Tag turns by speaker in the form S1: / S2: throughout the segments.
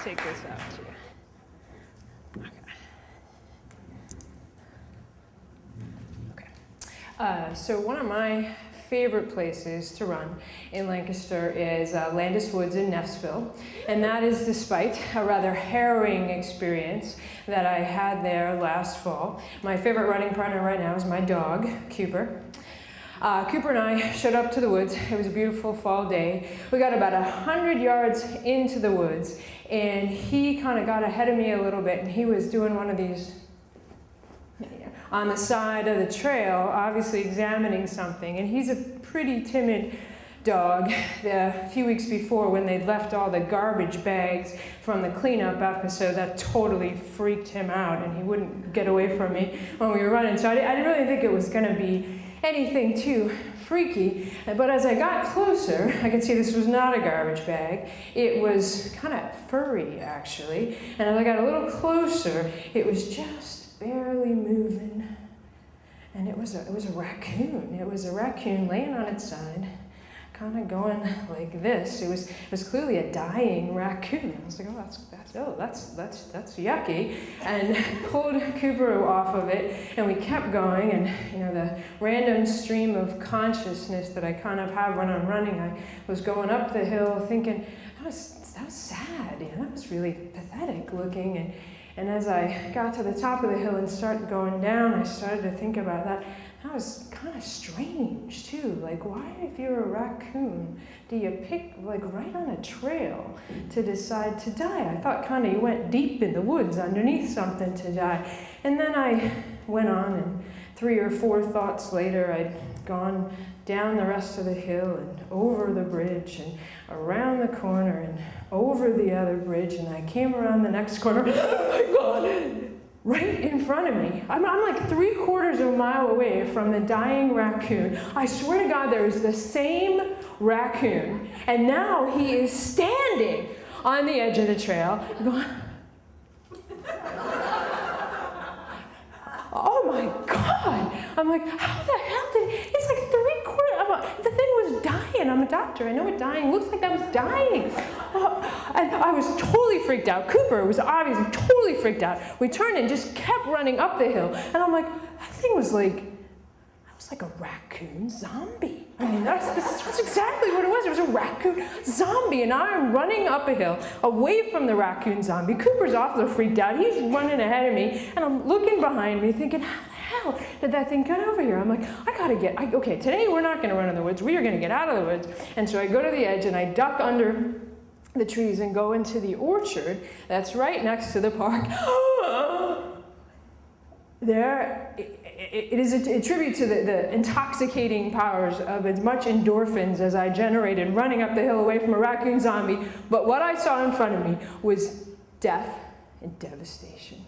S1: take this out too. So one of my favorite places to run in Lancaster is Landis Woods in Neffsville, and that is despite a rather harrowing experience that I had there last fall. My favorite running partner right now is my dog, Cooper. Cooper and I showed up to the woods. It was a beautiful fall day. We got about 100 yards into the woods, and he kind of got ahead of me a little bit, and he was doing one of these on the side of the trail, obviously examining something. And he's a pretty timid dog. A few weeks before, when they'd left all the garbage bags from the cleanup episode, that totally freaked him out, and he wouldn't get away from me when we were running. So I didn't really think it was going to be anything too freaky. But as I got closer, I could see this was not a garbage bag. It was kind of furry, actually. And as I got a little closer, it was just barely moving, and it was a raccoon. It was a raccoon laying on its side, kind of going like this. It was clearly a dying raccoon. I was like, that's yucky, and pulled Cooper off of it, and we kept going. And the random stream of consciousness that I kind of have when I'm running, I was going up the hill thinking that was sad. That was really pathetic looking. And as I got to the top of the hill and started going down, I started to think about that. That was kind of strange, too. Like, why, if you're a raccoon, do you pick, like, right on a trail to decide to die? I thought kind of you went deep in the woods underneath something to die. And then I went on, and 3 or 4 thoughts later, I'd gone down the rest of the hill and over the bridge and around the corner and over the other bridge, and I came around the next corner. Oh my God! Right in front of me. I'm like 3/4 of a mile away from the dying raccoon. I swear to God, there is the same raccoon, and now he is standing on the edge of the trail, going, oh my God! I'm like, how the hell it's like 3/4 the thing was dying. I'm a doctor. I know what dying looks like. That was dying. And I was totally freaked out. Cooper was obviously totally freaked out. We turned and just kept running up the hill. And I'm like, that thing was like a raccoon zombie. I mean, that's exactly what it was. It was a raccoon zombie. And I'm running up a hill away from the raccoon zombie. Cooper's also freaked out. He's running ahead of me. And I'm looking behind me thinking, how the hell did that thing get over here? I'm like, okay, today we're not going to run in the woods. We are going to get out of the woods. And so I go to the edge and I duck under the trees and go into the orchard that's right next to the park. There, it is a tribute to the intoxicating powers of as much endorphins as I generated running up the hill away from a raccoon zombie. But what I saw in front of me was death and devastation.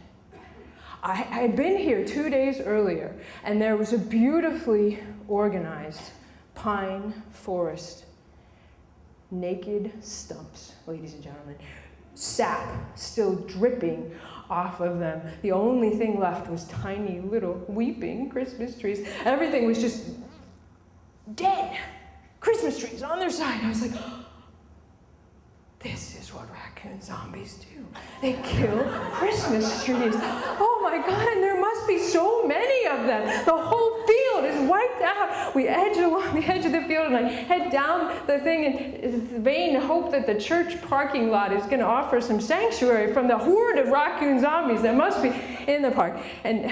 S1: I had been here 2 days earlier, and there was a beautifully organized pine forest. Naked stumps, ladies and gentlemen. Sap still dripping off of them. The only thing left was tiny little weeping Christmas trees. Everything was just dead. Christmas trees on their side. I was like, this is what raccoon zombies do. They kill Christmas trees. Oh my God, and there must be so many of them. The whole field is wiped out. We edge along the edge of the field, and I head down the thing in vain hope that the church parking lot is going to offer some sanctuary from the horde of raccoon zombies that must be in the park. And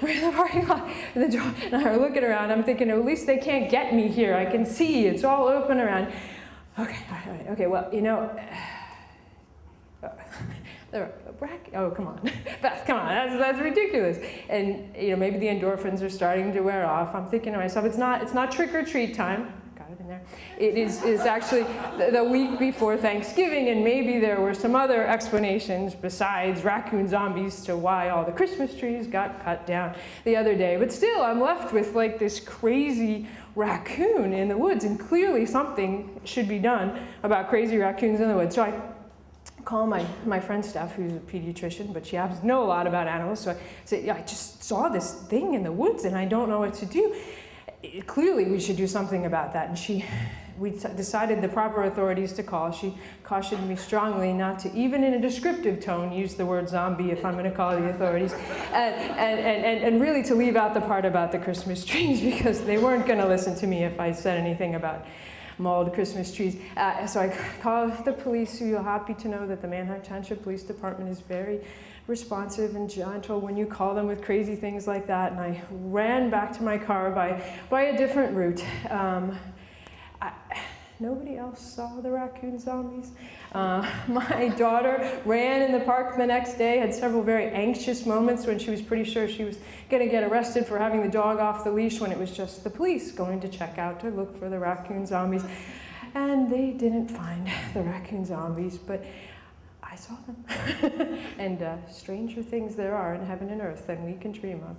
S1: we're in the parking lot, and I are looking around. I'm thinking, at least they can't get me here. I can see. It's all open around. Okay, well, oh, come on. Beth, come on, that's ridiculous. And, maybe the endorphins are starting to wear off. I'm thinking to myself, it's not trick-or-treat time. Got it in there. It is actually the week before Thanksgiving, and maybe there were some other explanations besides raccoon zombies to why all the Christmas trees got cut down the other day. But still, I'm left with, like, this crazy raccoon in the woods, and clearly something should be done about crazy raccoons in the woods. So I call my friend Steph, who's a pediatrician, but she happens to know a lot about animals. So I said, I just saw this thing in the woods, and I don't know what to do. clearly we should do something about that. And we decided the proper authorities to call. She cautioned me strongly not to, even in a descriptive tone, use the word zombie if I'm going to call the authorities, and really to leave out the part about the Christmas trees, because they weren't going to listen to me if I said anything about mauled Christmas trees. So I called the police, who you're happy to know that the Manheim Township Police Department is very responsive and gentle when you call them with crazy things like that. And I ran back to my car by a different route. Nobody else saw the raccoon zombies. My daughter ran in the park the next day, had several very anxious moments when she was pretty sure she was going to get arrested for having the dog off the leash, when it was just the police going to check out to look for the raccoon zombies. And they didn't find the raccoon zombies, but I saw them. And stranger things there are in heaven and earth than we can dream of.